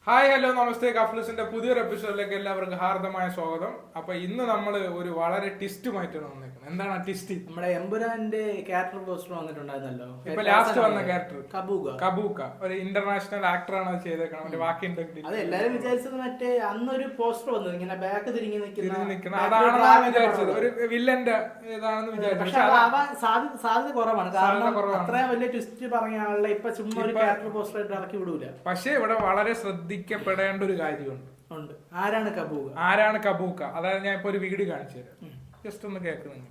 Hi hello നമസ്തേ. കഫ്ലസിന്റെ പുതിയൊരു എപ്പിസോഡിലേക്ക് എല്ലാവർക്കും ഹാർദമായ സ്വാഗതം. അപ്പൊ ഇന്ന് നമ്മൾ ഒരു വളരെ ട്വിസ്റ്റുമായിട്ടാണ് വന്നേക്കുന്നത്. എന്താണ് ആ ട്വിസ്റ്റ്? നമ്മുടെ എമ്പുരാന്റെ ക്യാരക്ടർ പോസ്റ്റർ വന്നിട്ടുണ്ടായിരുന്നല്ലോ. ഇപ്പൊ ലാസ്റ്റ് വന്ന ക്യാരക്ടർ കബൂക ഒരു ഇന്റർനാഷണൽ ആക്ടറാണ് അത് ചെയ്തേക്കണം. മറ്റേ വാക്കി അത് എല്ലാരും വിചാരിച്ചത് മറ്റേ അന്നൊരു പോസ്റ്റർ വന്നത് ഇങ്ങനെ ബാക്ക് തിരിഞ്ഞ് നിൽക്കുന്ന അതാണ് വിചാരിച്ചത്, ഒരു വില്ലന്റെ ഇതാണെന്ന് വിചാരിച്ചു. പക്ഷെ സാധ്യത കുറവാണ്. കാരണം അത്രയും വലിയ ട്വിസ്റ്റ് പറഞ്ഞ ആളുടെ ഇപ്പൊ ചുമ്മാ ഒരു ക്യാരക്ടർ പോസ്റ്റർ ആയിട്ട് ഇറക്കി വിടൂല. പക്ഷെ ഇവിടെ വളരെ ശ്രദ്ധിക്കപ്പെടേണ്ട ഒരു കാര്യമുണ്ട്. ആരാണ് കബൂക? അതായത് ഞാൻ ഇപ്പൊ ഒരു വീഡിയോ കാണിച്ചു തരാം, ജസ്റ്റ് ഒന്ന് കേൾക്കുന്നുണ്ട്.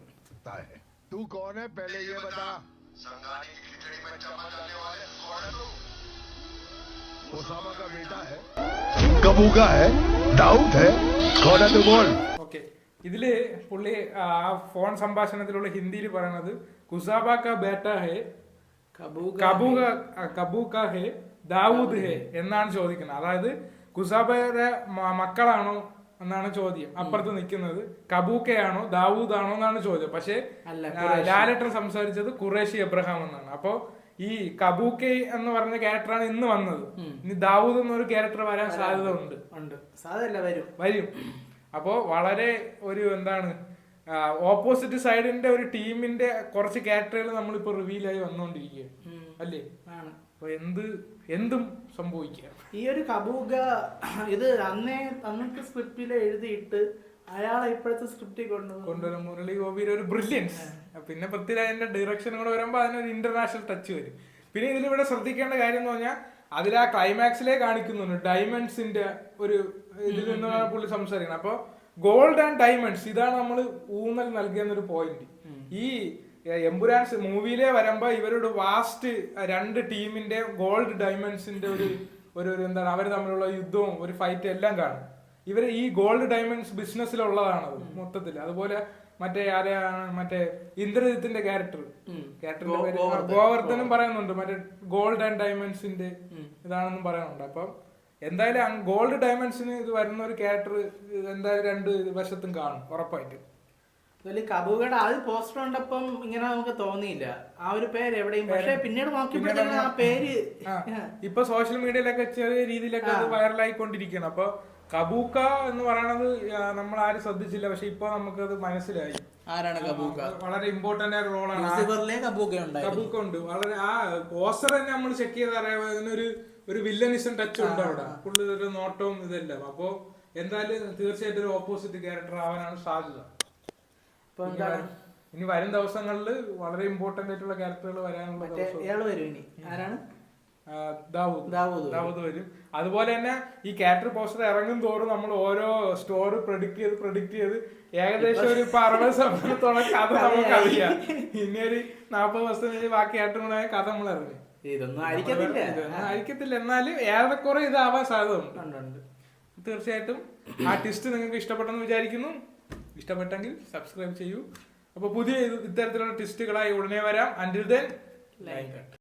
ഓക്കെ, ഇതില് പുള്ളി ആ ഫോൺ സംഭാഷണത്തിലുള്ള ഹിന്ദിയിൽ പറയുന്നത് കുസാബ കാ ബേട്ട ഹേ, കബൂക ഹേ, ദാവൂദ് ഹേ എന്നാണ് ചോദിക്കുന്നത്. അതായത് കുസാബയുടെ മക്കളാണോ എന്നാണ് ചോദ്യം. അപ്പുറത്ത് നിൽക്കുന്നത് കബൂക്കയാണോ ദാവൂദാണോ എന്നാണ് ചോദ്യം. പക്ഷെ ലാലേട്ടൻ സംസാരിച്ചത് ഖുറേഷി എബ്രഹാം എന്നാണ്. അപ്പോ ഈ കബൂക്കെ എന്ന് പറഞ്ഞ ക്യാരക്ടറാണ് ഇന്ന് വന്നത്. ഇനി ദാവൂദ് എന്നൊരു ക്യാരക്ടർ വരാൻ സാധ്യത വരും. അപ്പോ വളരെ ഒരു എന്താണ് ഓപ്പോസിറ്റ് സൈഡിന്റെ ഒരു ടീമിന്റെ കുറച്ച് ക്യാരക്ടറുകൾ നമ്മളിപ്പോ റിവീലായി വന്നുകൊണ്ടിരിക്കുക അല്ലേ? അപ്പൊ എന്തും സംഭവിക്കുക. ഈ ഒരു കബൂക ഇത് അന്നത്തെ സ്ക്രിപ്റ്റിൽ എഴുതിയിട്ട് അയാളെ ഇപ്പോഴത്തെ സ്ക്രിപ്റ്റിൽ കൊണ്ടുവരും. മുരളി ഗോപിയുടെ ഒരു ബ്രില്യൻസ്. പിന്നെ പൃഥ്വിരാജിന്റെ ഡയറക്ഷൻ കൂടെ വരുമ്പോ അതിനൊരു ഇന്റർനാഷണൽ ടച്ച് വരും. പിന്നെ ഇതിലിവിടെ ശ്രദ്ധിക്കേണ്ട കാര്യം എന്ന് പറഞ്ഞാൽ അതിൽ ആ ക്ലൈമാക്സിലേ കാണിക്കുന്നുണ്ട് ഡയമണ്ട്സിന്റെ ഒരു ഇതിൽ നിന്നാണ് പുള്ളി സംസാരിക്കുന്നത്. അപ്പൊ ഗോൾഡ് ആൻഡ് ഡയമണ്ട്സ്, ഇതാണ് നമ്മൾ ഊന്നൽ നൽകിയെന്നൊരു പോയിന്റ്. ഈ എമ്പുരാൻ മൂവിയിലെ വരുമ്പോ ഇവരുടെ വാസ്റ്റ് രണ്ട് ടീമിന്റെ ഗോൾഡ് ഡയമണ്ട്സിന്റെ ഒരു എന്താണ് അവർ തമ്മിലുള്ള യുദ്ധവും ഒരു ഫൈറ്റ് എല്ലാം കാണും. ഇവര് ഈ ഗോൾഡ് ഡയമണ്ട്സ് ബിസിനസ്സിലുള്ളതാണ് മൊത്തത്തിൽ. അതുപോലെ മറ്റേ ഇന്ദ്രജിത്തിന്റെ ക്യാരക്ടർ ഗോവർദ്ധനും പറയുന്നുണ്ട് മറ്റേ ഗോൾഡ് ആൻഡ് ഡയമണ്ട്സിന്റെ ഇതാണെന്നും പറയുന്നുണ്ട്. അപ്പം എന്തായാലും ഗോൾഡ് ഡയമണ്ട്സിന് ഇത് വരുന്ന ഒരു ക്യാരക്ടർ എന്തായാലും രണ്ട് വശത്തും കാണും ഉറപ്പായിട്ട്. കബൂകയുടെ ആ പോസ്റ്റർ കണ്ടപ്പം ഇങ്ങനെ നമുക്ക് തോന്നിയില്ല ആ ഒരു പേര് എവിടെയും. പക്ഷെ പിന്നീട് നോക്കിയപ്പോഴത്തേക്കും ആ പേര് ഇപ്പൊ സോഷ്യൽ മീഡിയയിലൊക്കെ ചെറിയ രീതിയിലൊക്കെ അത് വൈറലായിക്കൊണ്ടിരിക്കുകയാണ്. അപ്പൊ കബൂക്ക എന്ന് പറയണത് നമ്മൾ ആരും ശ്രദ്ധിച്ചില്ല, പക്ഷെ ഇപ്പൊ നമുക്കത് മനസ്സിലായി ആരാണ് കബൂക്ക. വളരെ ഇമ്പോർട്ടന്റ് ആയ റോളാണ് കബൂക്ക ഉണ്ട്. വളരെ ആ പോസ്റ്റർ തന്നെ നമ്മൾ ചെക്ക് ചെയ്ത് അറിയാം, ഒരു വില്ലനിസം ടച്ച് ഉണ്ട് അവിടെ. പുള്ളി ഒരു നോട്ടവും ഇതെല്ലാം. അപ്പൊ എന്തായാലും തീർച്ചയായിട്ടും ഒരു ഓപ്പോസിറ്റ് ക്യാരക്ടർ ആവാനാണ് സാധ്യത. ഇനി വരും ദിവസങ്ങളിൽ വളരെ ഇമ്പോർട്ടന്റ് ആയിട്ടുള്ള ക്യാരക്ടറുകൾ വരാനുള്ള ദാവൂദ് വരും. അതുപോലെ തന്നെ ഈ ക്യാരക്ടർ പോസ്റ്റർ ഇറങ്ങും തോറും നമ്മൾ ഓരോ സ്റ്റോറി പ്രഡിക്ട് ചെയ്ത് ഏകദേശം ഒരു 60% കഥ നമുക്ക് അറിയാം. ഇനി ഒരു 40 ദിവസം കഴിഞ്ഞ് ബാക്കി ക്യാരക്ടറുകളായ കഥ നമ്മൾ അറിയാം. ഇതൊന്നും ആയിരിക്കത്തില്ല, എന്നാലും ഏറെക്കുറെ ഇതാവാൻ സാധ്യത ഉണ്ട്. തീർച്ചയായിട്ടും ആ ട്വിസ്റ്റ് നിങ്ങൾക്ക് ഇഷ്ടപ്പെട്ടെന്ന് വിചാരിക്കുന്നു. ഇഷ്ടപ്പെട്ടെങ്കിൽ സബ്സ്ക്രൈബ് ചെയ്യൂ. അപ്പൊ പുതിയ ഇത്തരത്തിലുള്ള ട്വിസ്റ്റുകളായി ഉടനെ വരാം. അൻറ്റിൽ ദെൻ ലൈക്ക്.